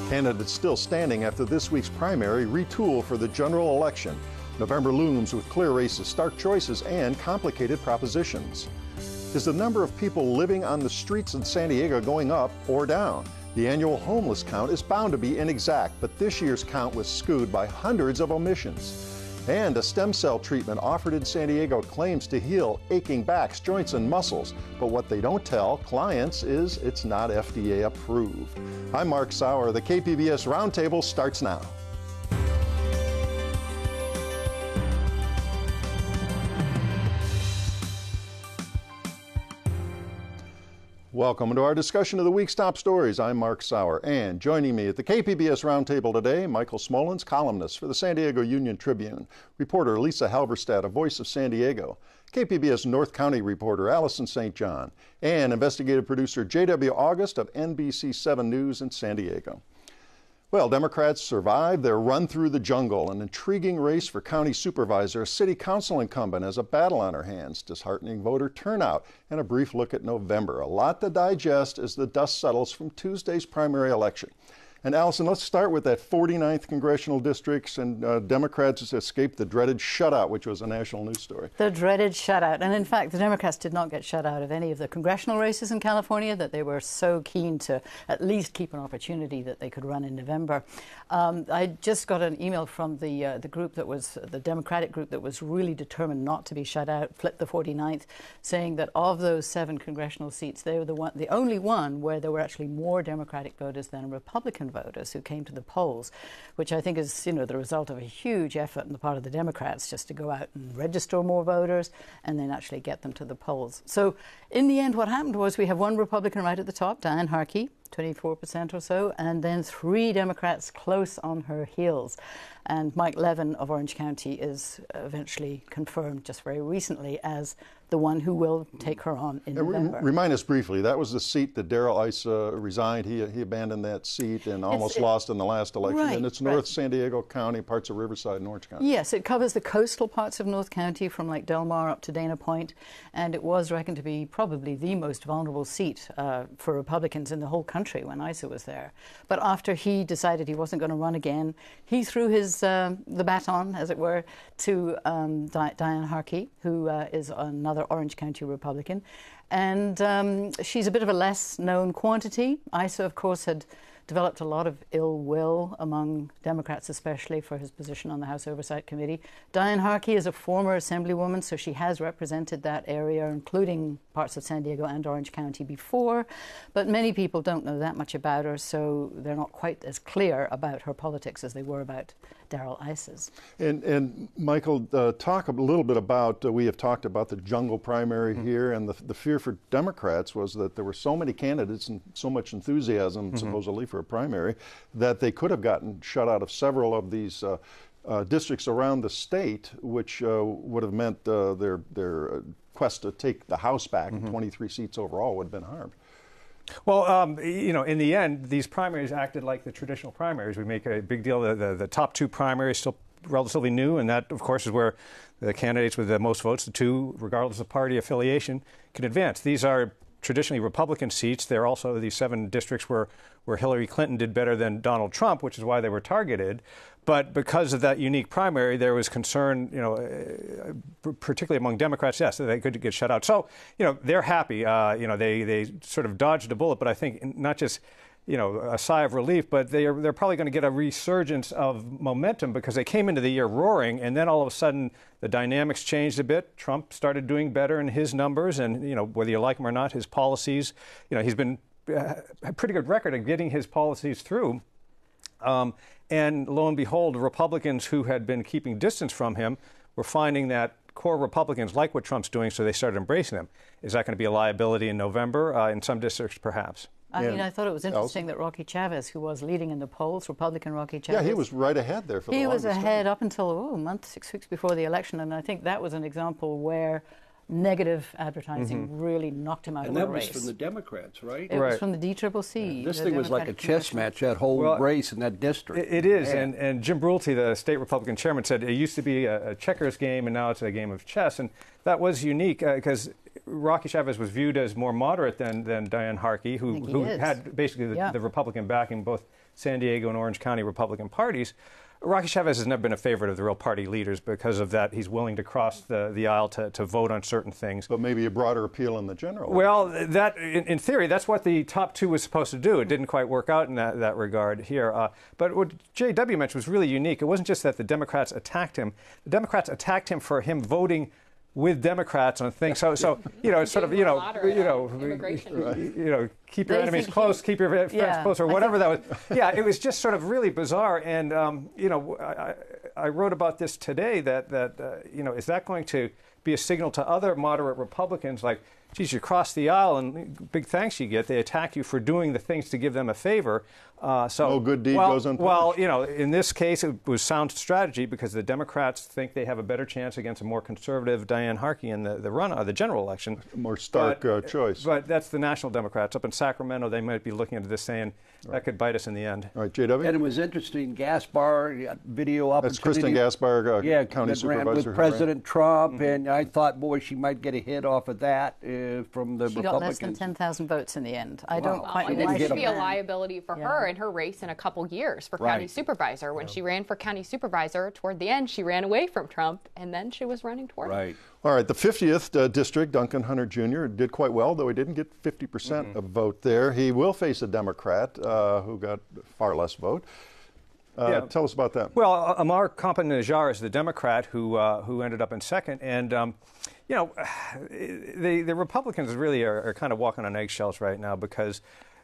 Candidates still standing after this week's primary retool for the general election. November looms with clear races, stark choices, and complicated propositions. Is the number of people living on the streets in San Diego going up or down? The annual homeless count is bound to be inexact, but this year's count was skewed by hundreds of omissions. And a stem cell treatment offered in San Diego claims to heal aching backs, joints, and muscles. But what they don't tell clients is it's not FDA approved. I'm Mark Sauer. The KPBS Roundtable starts now. Welcome to our discussion of the week's top stories. I'm Mark Sauer, and joining me at the KPBS Roundtable today, Michael Smolens, columnist for the San Diego Union-Tribune, reporter Lisa Halverstad, a voice of San Diego, KPBS North County reporter Allison St. John, and investigative producer J.W. August of NBC7 News in San Diego. Well, Democrats survived their run through the jungle, an intriguing race for county supervisor, a city council incumbent has a battle on her hands, disheartening voter turnout, and a brief look at November. A lot to digest as the dust settles from Tuesday's primary election. And Allison, let's start with that 49th congressional districts, and Democrats escaped the dreaded shutout, which was a national news story. The dreaded shutout. And in fact, the Democrats did not get shut out of any of the congressional races in California that they were so keen to at least keep an opportunity that they could run in November. I just got an email from the group that was, the Democratic group that was really determined not to be shut out, Flip the 49th, saying that of those 7 congressional seats, they were the only one where there were actually more Democratic voters than Republican voters who came to the polls, which I think is, the result of a huge effort on the part of the Democrats just to go out and register more voters and then actually get them to the polls. So in the end, what happened was we have one Republican right at the top, Diane Harkey, 24% or so, and then 3 Democrats close on her heels. And Mike Levin of Orange County is eventually confirmed just very recently as the one who will take her on in November. Remind us briefly, that was the seat that Darrell Issa resigned. He abandoned that seat and almost lost in the last election. Right, and it's North San Diego County, parts of Riverside and Orange County. Yes, it covers the coastal parts of North County from like Del Mar up to Dana Point, and it was reckoned to be probably the most vulnerable seat for Republicans in the whole country when Issa was there. But after he decided he wasn't going to run again, he threw his the baton, as it were, to Diane Harkey, who is another Orange County Republican. And she's a bit of a less-known quantity. Issa, of course, had developed a lot of ill will among Democrats, especially for his position on the House Oversight Committee. Diane Harkey is a former Assemblywoman, so she has represented that area, including parts of San Diego and Orange County before. But many people don't know that much about her, so they're not quite as clear about her politics as they were about Darrell Issa's. And Michael, talk a little bit about, we have talked about the jungle primary here, and the fear for Democrats was that there were so many candidates and so much enthusiasm, supposedly, for a primary, that they could have gotten shut out of several of these districts around the state, which would have meant their quest to take the House back, 23 seats overall, would have been harmed. Well, in the end, these primaries acted like the traditional primaries. We make a big deal that the top 2 primaries still relatively new, and that, of course, is where the candidates with the most votes, the 2, regardless of party affiliation, can advance. These are traditionally Republican seats. They're also these 7 districts where Hillary Clinton did better than Donald Trump, which is why they were targeted. But because of that unique primary, there was concern, particularly among Democrats, yes, that they could get shut out. So, they're happy. They sort of dodged a bullet, but I think not just, a sigh of relief, but they're probably going to get a resurgence of momentum because they came into the year roaring, and then all of a sudden the dynamics changed a bit. Trump started doing better in his numbers, and, whether you like him or not, his policies, he's been a pretty good record of getting his policies through. And lo and behold, Republicans who had been keeping distance from him were finding that core Republicans like what Trump's doing, so they started embracing him. Is that going to be a liability in November? In some districts, perhaps. I thought it was interesting that Rocky Chavez, who was leading in the polls, Republican Rocky Chavez. Yeah, he was right ahead there for the longest time. He was ahead up until a month, 6 weeks before the election, and I think that was an example where negative advertising really knocked him out of the race. And that was from the Democrats, right? It was from the DCCC. This thing was like a chess match, that whole race in that district. It is, and Jim Brulty, the state Republican chairman, said it used to be a checkers game, and now it's a game of chess. And that was unique because Rocky Chavez was viewed as more moderate than Diane Harkey, who had basically the Republican backing, both San Diego and Orange County Republican parties. Rocky Chavez has never been a favorite of the real party leaders because of that. He's willing to cross the aisle to vote on certain things. But maybe a broader appeal in the general. Well, that in theory, that's what the top two was supposed to do. It didn't quite work out in that regard here. But what J.W. mentioned was really unique. It wasn't just that the Democrats attacked him. The Democrats attacked him for him voting with Democrats on things. So it's sort of, keep your enemies close, keep your friends close, or whatever that was. Yeah, it was just sort of really bizarre. And, I wrote about this today that is that going to be a signal to other moderate Republicans like, geez, you cross the aisle and big thanks you get. They attack you for doing the things to give them a favor. No good deed goes unpunished. Well, in this case, it was sound strategy because the Democrats think they have a better chance against a more conservative Diane Harkey in the general election. More stark choice. But that's the National Democrats. Up in Sacramento, they might be looking at this saying, that could bite us in the end. All right, J.W.? And it was interesting, Gaspar, video opportunity. That's Kristen Gaspar, county supervisor. With President Trump, and I thought, boy, she might get a hit off of that from the Republicans. She got less than 10,000 votes in the end. I don't quite know this why should be a liability for her in her race in a couple years for county supervisor. When she ran for county supervisor, toward the end, she ran away from Trump, and then she was running toward him. All right, the 50th district, Duncan Hunter Jr. did quite well, though he didn't get 50% of vote there. He will face a Democrat who got far less vote. Tell us about that. Well, Amar Kampa-Najjar is the Democrat who ended up in second, and the Republicans really are kind of walking on eggshells right now because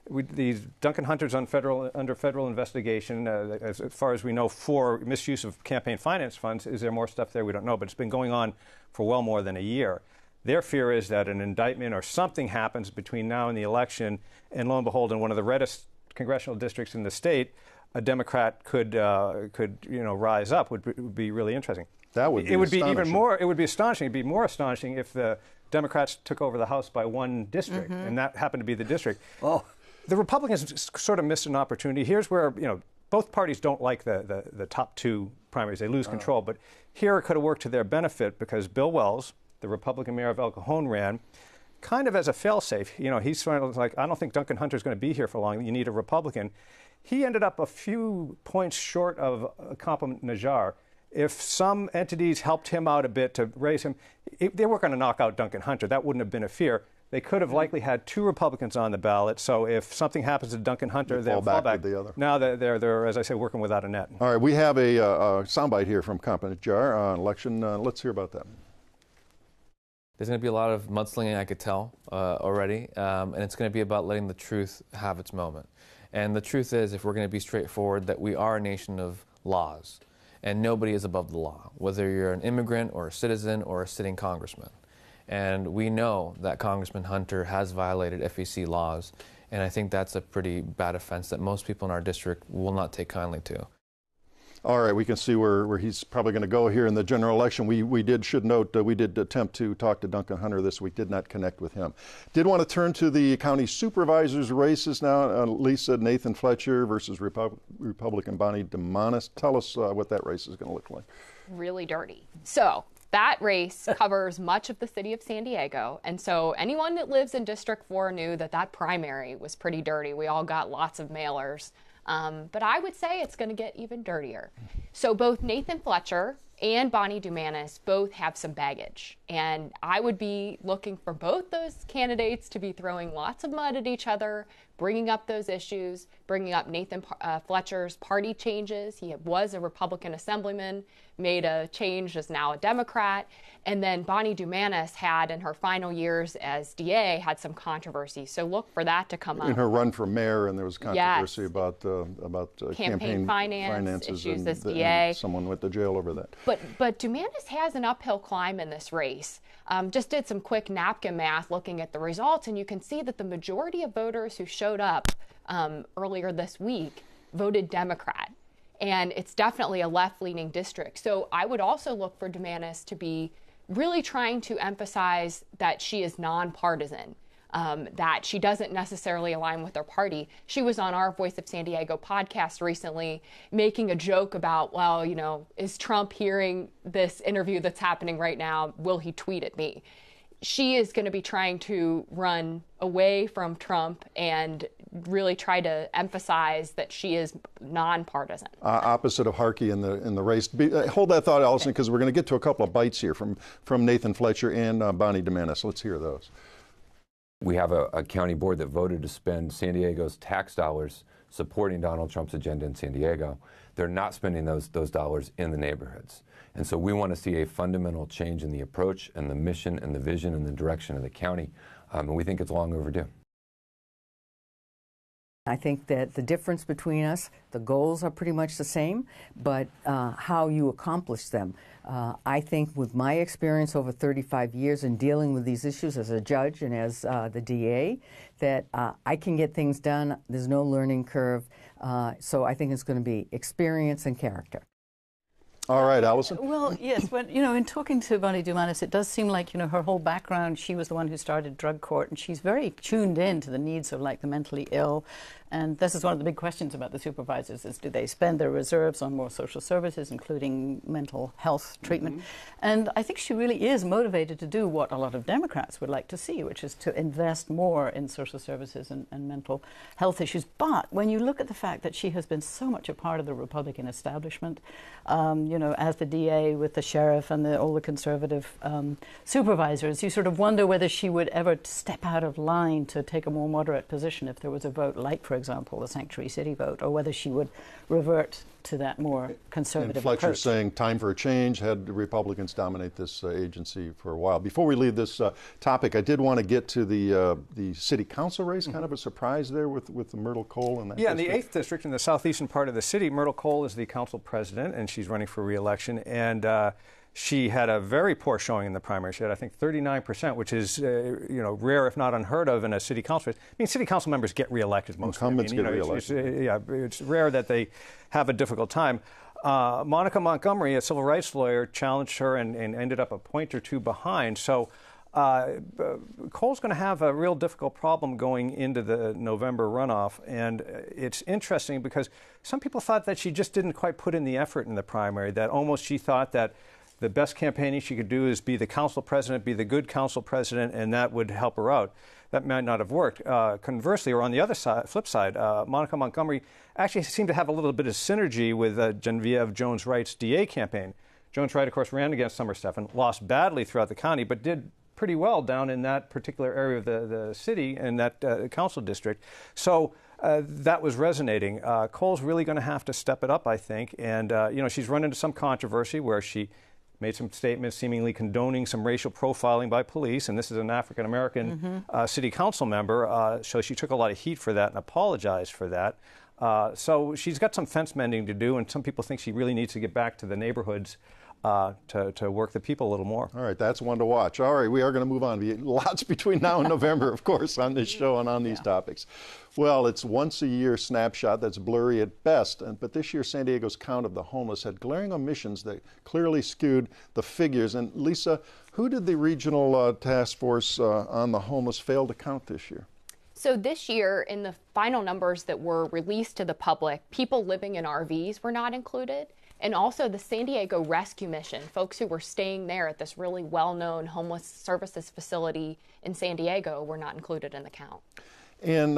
these Duncan Hunter's under federal investigation, as far as we know, for misuse of campaign finance funds. Is there more stuff there? We don't know, but it's been going on for well more than a year. Their fear is that an indictment or something happens between now and the election, and lo and behold, in one of the reddest congressional districts in the state, a Democrat could rise up. Would be really interesting. That would be It would be astonishing. It'd be more astonishing if the Democrats took over the House by one district, and that happened to be the district. Oh. The Republicans sort of missed an opportunity. Here's where, both parties don't like the top two primaries. They lose control. But here it could have worked to their benefit because Bill Wells, the Republican mayor of El Cajon, ran kind of as a failsafe. He's sort of like, I don't think Duncan Hunter's going to be here for long. You need a Republican. He ended up a few points short of Kampa-Najjar. If some entities helped him out a bit to raise him, they weren't going to knock out Duncan Hunter. That wouldn't have been a fear. They could have likely had two Republicans on the ballot. So if something happens to Duncan Hunter, they'll fall back. With the other. Now they're, as I say, working without a net. All right, we have a soundbite here from Kampa-Najjar on election. Let's hear about that. There's going to be a lot of mudslinging, I could tell already, and it's going to be about letting the truth have its moment. And the truth is, if we're going to be straightforward, that we are a nation of laws, and nobody is above the law, whether you're an immigrant or a citizen or a sitting congressman. And we know that Congressman Hunter has violated FEC laws, and I think that's a pretty bad offense that most people in our district will not take kindly to. All right, we can see where he's probably going to go here in the general election. We should note, we did attempt to talk to Duncan Hunter this week, did not connect with him. Did want to turn to the county supervisors races now. Lisa, Nathan FLETCHER versus Republican Bonnie DUMANIS. Tell us what that race is going to look like. Really dirty. So that race covers much of the city of San Diego. And so anyone that lives in District 4 knew that primary was pretty dirty. We all got lots of mailers. But I would say it's going to get even dirtier. So both Nathan FLETCHER and Bonnie DUMANIS both have some baggage. And I would be looking for both those candidates to be throwing lots of mud at each other, bringing up those issues, bringing up Nathan FLETCHER's party changes. He was a Republican assemblyman, made a change, is now a Democrat. And then Bonnie DUMANIS had, in her final years as DA, had some controversy. So look for that to come up. In her run for mayor, and there was controversy about campaign finance issues as DA. And someone went to jail over that. But DUMANIS has an uphill climb in this race. Just did some quick napkin math looking at the results, and you can see that the majority of voters who showed up earlier this week voted Democrat. And it's definitely a left-leaning district. So I would also look for DUMANIS to be really trying to emphasize that she is nonpartisan, that she doesn't necessarily align with her party. She was on our Voice of San Diego podcast recently making a joke about, well, is Trump hearing this interview that's happening right now? Will he tweet at me? she is going to be trying to run away from Trump and really try to emphasize that she is nonpartisan. Opposite of Harkey in the race. Hold that thought, Allison, because we're going to get to a couple of bites here from Nathan Fletcher and Bonnie DUMANIS. Let's hear those. We have a county board that voted to spend San Diego's tax dollars supporting Donald Trump's agenda in San Diego. They're not spending those dollars in the neighborhoods. And so we want to see a fundamental change in the approach and the mission and the vision and the direction of the county. And we think it's long overdue. I think that the difference between us, the goals are pretty much the same, but how you accomplish them. I think with my experience over 35 years in dealing with these issues as a judge and as the DA, that I can get things done. There's no learning curve. So I think it's going to be experience and character. All right, Allison. Well, yes, but in talking to Bonnie DUMANIS, it does seem like her whole background. She was the one who started drug court, and she's very tuned in to the needs of the mentally ill. And this is one of the big questions about the supervisors: is do they spend their reserves on more social services, including mental health treatment? Mm-hmm. And I think she really is motivated to do what a lot of Democrats would like to see, which is to invest more in social services and mental health issues. But when you look at the fact that she has been so much a part of the Republican establishment, as the DA with the sheriff and all the conservative supervisors, you sort of wonder whether she would ever step out of line to take a more moderate position if there was a vote like, for example, the Sanctuary City vote, or whether she would revert to that more conservative approach. And Fletcher's approach. saying time for a change, had Republicans dominate this agency for a while. Before we leave this topic, I did want to get to the city council race. Kind of a surprise there with the Myrtle Cole and that. Yeah, in the 8th district, in the southeastern part of the city, Myrtle Cole is the council president, and she's running for re-election. And she had a very poor showing in the primary. She had, I think, 39%, which is, rare if not unheard of in a city council race. I mean, city council members get reelected mostly. Incumbents get reelected. It's rare that they have a difficult time. Monica Montgomery, a civil rights lawyer, challenged her and ended up a point or two behind. So Cole's going to have a real difficult problem going into the November runoff. And it's interesting because some people thought that she just didn't quite put in the effort in the primary, that almost she thought that the best campaigning she could do is be the council president, be the good council president, and that would help her out. That might not have worked. Conversely, or on the other side, flip side, Monica Montgomery actually seemed to have a little bit of synergy with Genevieve Jones-Wright's DA campaign. Jones-Wright, of course, ran against Summer Stephan, lost badly throughout the county, but did pretty well down in that particular area of the city and that council district. So that was resonating. Cole's really going to have to step it up, I think. And, she's run into some controversy where she made some statements seemingly condoning some racial profiling by police, and this is an African-American city council member, so she took a lot of heat for that and apologized for that. So she's got some fence mending to do, and some people think she really needs to get back to the neighborhoods to work the people a little more. All right, that's one to watch. All right, we are going to move on. Lots between now and November, of course, on this show and on these topics. Well, it's once a year snapshot that's blurry at best, but this year San Diego's count of the homeless had glaring omissions that clearly skewed the figures. And Lisa, who did the regional task force on the homeless fail to count this year? So this year, in the final numbers that were released to the public, people living in RVs were not included. And also the San Diego Rescue Mission, folks who were staying there at this really well-known homeless services facility in San Diego, were not included in the count. And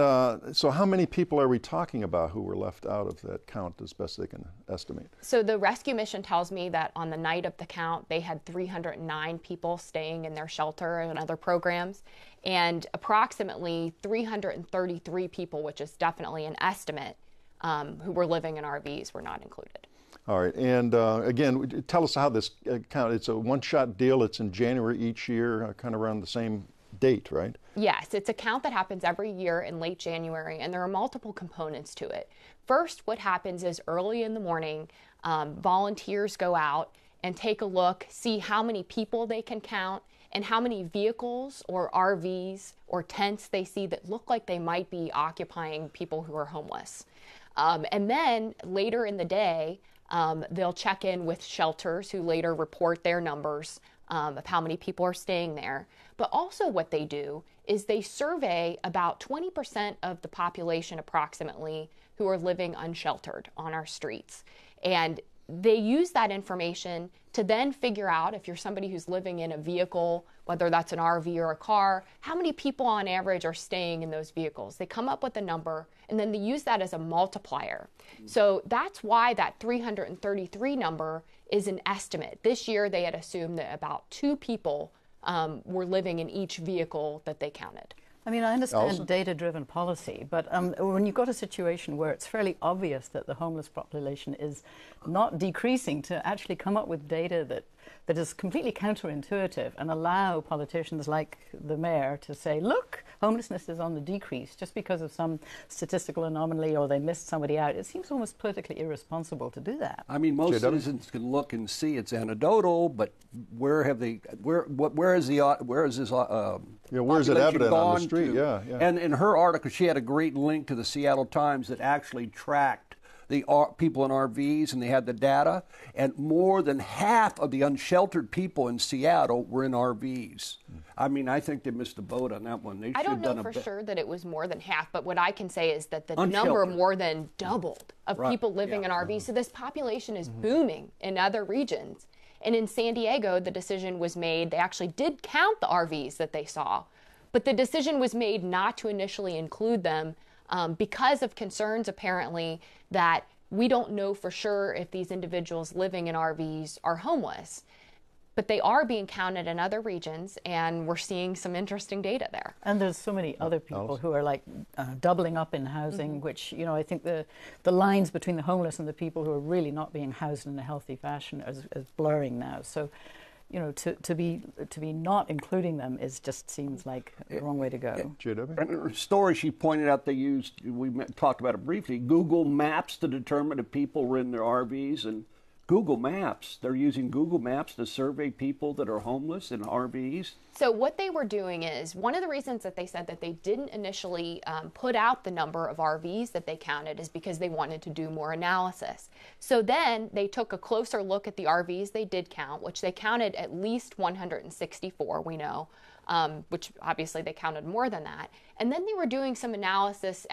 so how many people are we talking about who were left out of that count as best they can estimate? So the Rescue Mission tells me that on the night of the count, they had 309 people staying in their shelter and other programs, and approximately 333 people, which is definitely an estimate, who were living in RVs were not included. All right, and again, tell us how this count, it's a one-shot deal, it's in January each year, kind of around the same date, right? Yes, it's a count that happens every year in late January, and there are multiple components to it. First, what happens is early in the morning, volunteers go out and take a look, see how many people they can count, and how many vehicles or RVs or tents they see that look like they might be occupying people who are homeless. And then later in the day, they'll check in with shelters who later report their numbers of how many people are staying there. But also what they do is they survey about 20% of the population approximately who are living unsheltered on our streets. And they use that information to then figure out, if you're somebody who's living in a vehicle, whether that's an RV or a car, how many people on average are staying in those vehicles. They come up with a number, and then they use that as a multiplier. So that's why that 333 number is an estimate. This year they had assumed that about 2 people were living in each vehicle that they counted. I mean, I understand data-driven policy, but when you've got a situation where it's fairly obvious that the homeless population is not decreasing, to actually come up with data that is completely counterintuitive and allow politicians like the mayor to say, look, homelessness is on the decrease just because of some statistical anomaly or they missed somebody out. It seems almost politically irresponsible to do that. I mean, most citizens can look and see it's anecdotal, but where is this where's it evident on the street? To? Yeah. And in her article, she had a great link to the Seattle Times that actually tracked the people in RVs, and they had the data, and more than half of the unsheltered people in Seattle were in RVs. I mean, I think they missed the boat on that one. I don't know for sure that it was more than half, but what I can say is that the number more than doubled of people living in RVs. So this population is booming in other regions. And in San Diego, the decision was made, they actually did count the RVs that they saw, but the decision was made not to initially include them because of concerns, apparently, that we don't know for sure if these individuals living in RVs are homeless. But they are being counted in other regions, and we're seeing some interesting data there. And there's so many other people who are like doubling up in housing, which, you know, I think the lines between the homeless and the people who are really not being housed in a healthy fashion is blurring now. So, you know, to be not including them just seems like the wrong way to go. And in her story, she pointed out they used, talked about it briefly, Google Maps to determine if people were in their RVs, and Google Maps. They're using Google Maps to survey people that are homeless in RVs. So what they were doing is, one of the reasons that they said that they didn't initially put out the number of RVs that they counted is because they wanted to do more analysis. So then they took a closer look at the RVs they did count, which they counted at least 164, we know, which obviously they counted more than that. And then they were doing some analysis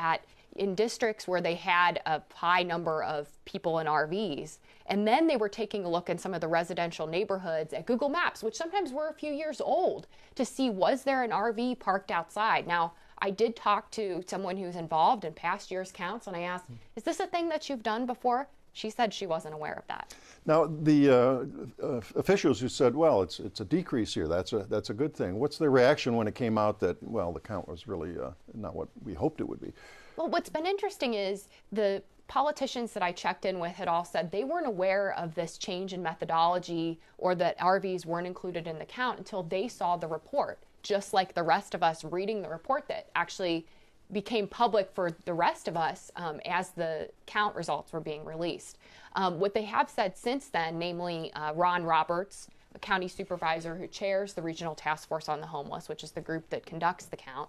in districts where they had a high number of people in RVs. And then they were taking a look in some of the residential neighborhoods at Google Maps, which sometimes were a few years old, to see was there an RV parked outside. Now, I did talk to someone who's involved in past year's counts, and I asked, is this a thing that you've done before? She said she wasn't aware of that. Now, the officials who said, well, it's a decrease here, that's a good thing. What's their reaction when it came out that, well, the count was really not what we hoped it would be? Well, what's been interesting is the politicians that I checked in with had all said they weren't aware of this change in methodology or that RVs weren't included in the count until they saw the report, just like the rest of us reading the report that actually became public for the rest of us as the count results were being released. What they have said since then, namely Ron Roberts, a county supervisor who chairs the Regional Task Force on the Homeless, which is the group that conducts the count,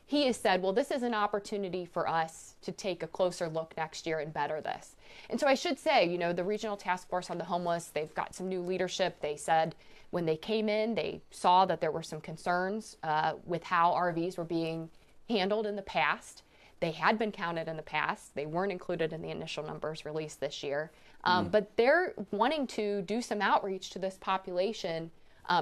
he has said, well, this is an opportunity for us to take a closer look next year and better this. And so I should say, you know, the Regional Task Force on the Homeless, they've got some new leadership. They said when they came in, they saw that there were some concerns with how RVs were being handled in the past. They had been counted in the past. They weren't included in the initial numbers released this year. But they're wanting to do some outreach to this population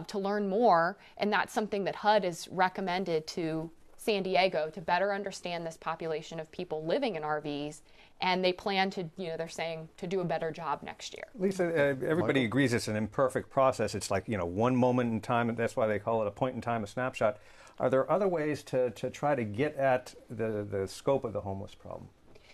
to learn more. And that's something that HUD has recommended to San Diego to better understand this population of people living in RVs. And they plan to, you know, they're saying to do a better job next year. Lisa, everybody agrees it's an imperfect process. It's like, you know, one moment in time, and that's why they call it a point in time, a snapshot. Are there other ways to try to get at the scope of the homeless problem?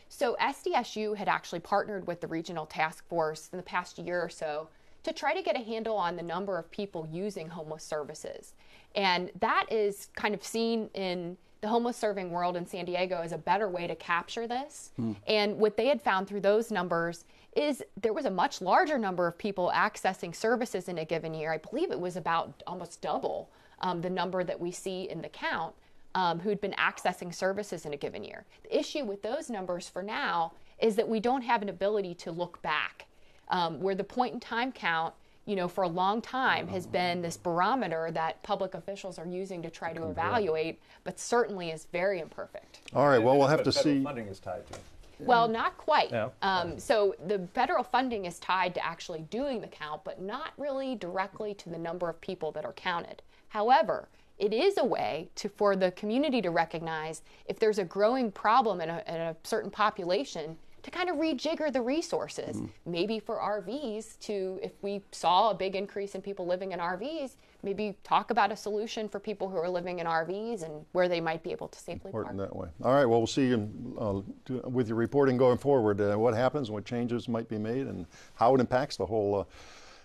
So SDSU had actually partnered with the Regional Task Force in the past year or so to try to get a handle on the number of people using homeless services. And that is kind of seen in the homeless serving world in San Diego as a better way to capture this. And what they had found through those numbers is there was a much larger number of people accessing services in a given year. I believe it was about almost double the number that we see in the count who'd been accessing services in a given year. The issue with those numbers for now is that we don't have an ability to look back, where the point in time count, you know, for a long time has been this barometer that public officials are using to try to evaluate, but certainly is very imperfect. All right, well, we'll have to see. Funding is tied to. Well, not quite. No. So the federal funding is tied to actually doing the count, but not really directly to the number of people that are counted. However, it is a way for the community to recognize if there's a growing problem in a certain population, to kind of rejigger the resources. Maybe for RVs, if we saw a big increase in people living in RVs, maybe talk about a solution for people who are living in RVs and where they might be able to safely park. Important that way. All right, well, we'll see you with your reporting going forward, what happens, what changes might be made, and how it impacts the whole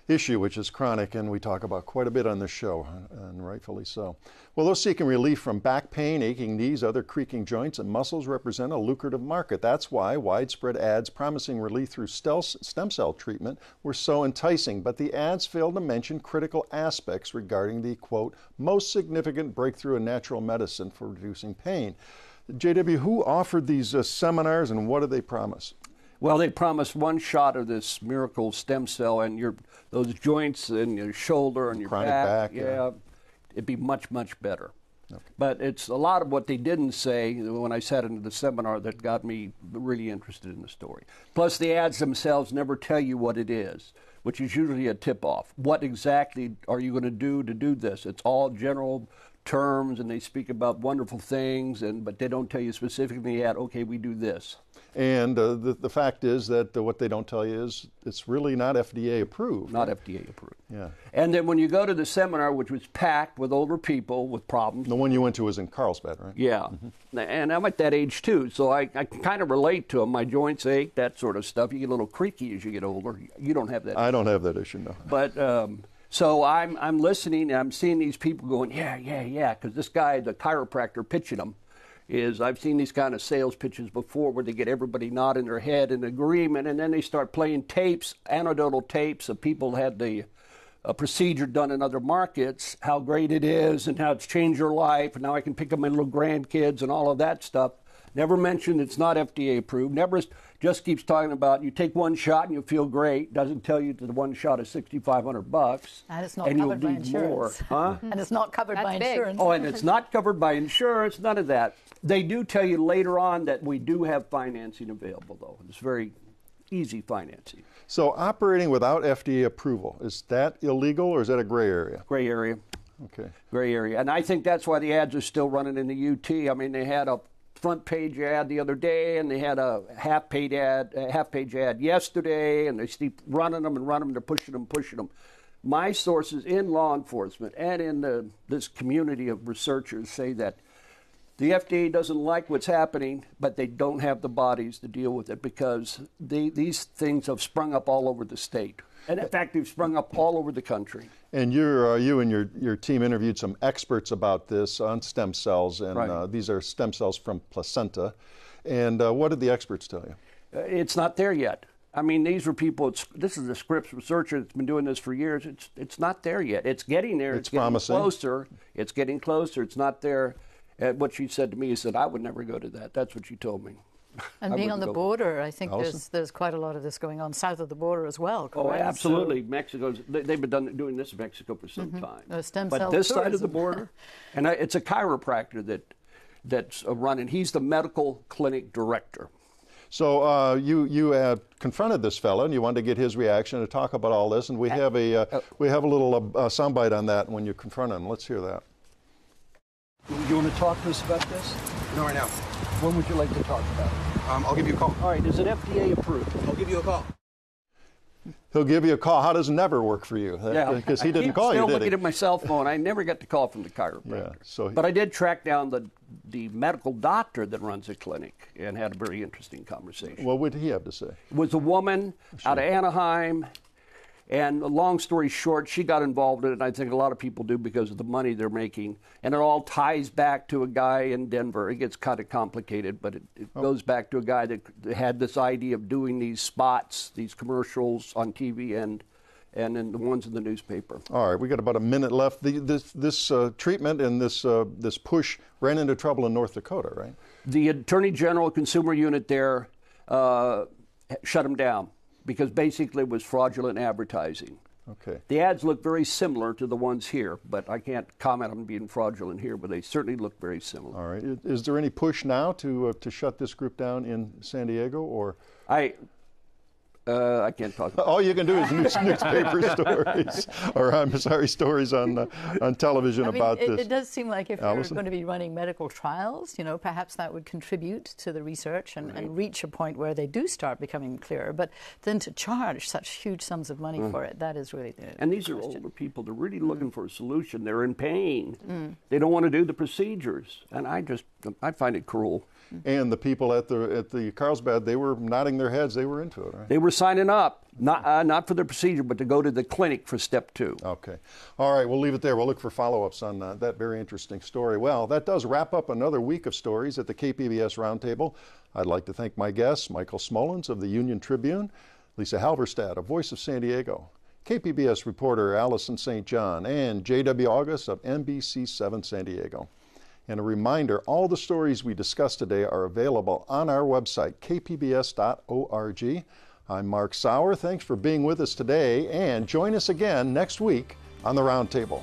issue, which is chronic, and we talk about quite a bit on this show, and rightfully so. Well, those seeking relief from back pain, aching knees, other creaking joints, and muscles represent a lucrative market. That's why widespread ads promising relief through stem cell treatment were so enticing, but the ads failed to mention critical aspects regarding the, quote, most significant breakthrough in natural medicine for reducing pain. JW, who offered these seminars, and what did they promise? Well, they promised one shot of this miracle stem cell, and those joints in your shoulder and your chronic back, yeah, it'd be much, much better. Okay. But it's a lot of what they didn't say when I sat into the seminar that got me really interested in the story. Plus, the ads themselves never tell you what it is, which is usually a tip-off. What exactly are you going to do this? It's all general terms, and they speak about wonderful things, but they don't tell you specifically yet, okay, we do this. And the fact is that what they don't tell you is it's really not FDA approved. Not FDA approved. Yeah. And then when you go to the seminar, which was packed with older people with problems. The one you went to was in Carlsbad, right? Yeah. And I'm at that age too, so I kind of relate to them. My joints ache, that sort of stuff. You get a little creaky as you get older. You don't have that issue. I don't have that issue, no. But so I'm listening, and I'm seeing these people going, yeah, because this guy, the chiropractor pitching them, I've seen these kind of sales pitches before where they get everybody nodding their head in agreement, and then they start playing tapes, anecdotal tapes of people who had a procedure done in other markets, how great it is and how it's changed their life, and now I can pick up my little grandkids and all of that stuff. Never mentioned it's not FDA approved. Never just keeps talking about you take one shot and you feel great. Doesn't tell you that the one shot is $6,500. And it's not covered by insurance. Huh? And it's not covered by insurance. Oh, and it's not covered by insurance. None of that. They do tell you later on that we do have financing available, though. It's very easy financing. So operating without FDA approval, is that illegal or is that a gray area? Gray area. Okay. Gray area. And I think that's why the ads are still running in the UT. I mean, they had a front page ad the other day, and they had a half page ad yesterday, and they keep running them. They're pushing them. My sources in law enforcement and in this community of researchers say that the FDA doesn't like what's happening, but they don't have the bodies to deal with it because these things have sprung up all over the state. And in fact, they've sprung up all over the country. And you and your team interviewed some experts about this on stem cells, and right. These are stem cells from placenta. And what did the experts tell you? It's not there yet. I mean, these were people. This is a Scripps researcher that's been doing this for years. It's not there yet. It's getting there. It's promising. Closer. It's getting closer. It's not there. What she said to me is that I would never go to that. That's what she told me. And being on the border, I think there's quite a lot of this going on south of the border as well. Correct? Oh, absolutely. Mexico's they've been doing this in Mexico for some time. Stem but cell this tourism. side of the border, and it's a chiropractor that's running. He's the medical clinic director. So you confronted this fellow, and you wanted to get his reaction to talk about all this, and we have a little soundbite on that when you confront him. Let's hear that. You want to talk to us about this? No, right now. When would you like to talk about it? I'll give you a call. All right, is it FDA approved? I'll give you a call. He'll give you a call. How does never work for you? Yeah, because he didn't call you, did he? did Looking at my cell phone, I never got the call from the chiropractor. Yeah, but I did track down the medical doctor that runs the clinic and had a very interesting conversation. What would he have to say? It was a woman out of Anaheim. And long story short, she got involved in it, and I think a lot of people do because of the money they're making. And it all ties back to a guy in Denver. It gets kind of complicated, but it goes back to a guy that had this idea of doing these spots, these commercials on TV and then the ones in the newspaper. All right, we got about a minute left. This treatment and this push ran into trouble in North Dakota, right? The Attorney General Consumer Unit there shut them down, because basically it was fraudulent advertising. Okay. The ads look very similar to the ones here, but I can't comment on them being fraudulent here, but they certainly look very similar. All right. Is there any push now to shut this group down in San Diego, or? I can't talk about all you can do is newspaper stories, or I'm sorry, stories on television about this. It does seem like if you're going to be running medical trials, perhaps that would contribute to the research and reach a point where they do start becoming clearer. But then to charge such huge sums of money for it, that is really the And these are older people. They're really looking for a solution. They're in pain. They don't want to do the procedures, and I find it cruel. And the people at the Carlsbad, they were nodding their heads. They were into it, right? They were signing up, not for the procedure, but to go to the clinic for step 2. Okay. All right, we'll leave it there. We'll look for follow-ups on that very interesting story. Well, that does wrap up another week of stories at the KPBS Roundtable. I'd like to thank my guests, Michael Smolens of the Union Tribune, Lisa Halverstad of Voice of San Diego, KPBS reporter Allison St. John, and J.W. August of NBC7 San Diego. And a reminder, all the stories we discussed today are available on our website, kpbs.org. I'm Mark Sauer. Thanks for being with us today, and join us again next week on the Roundtable.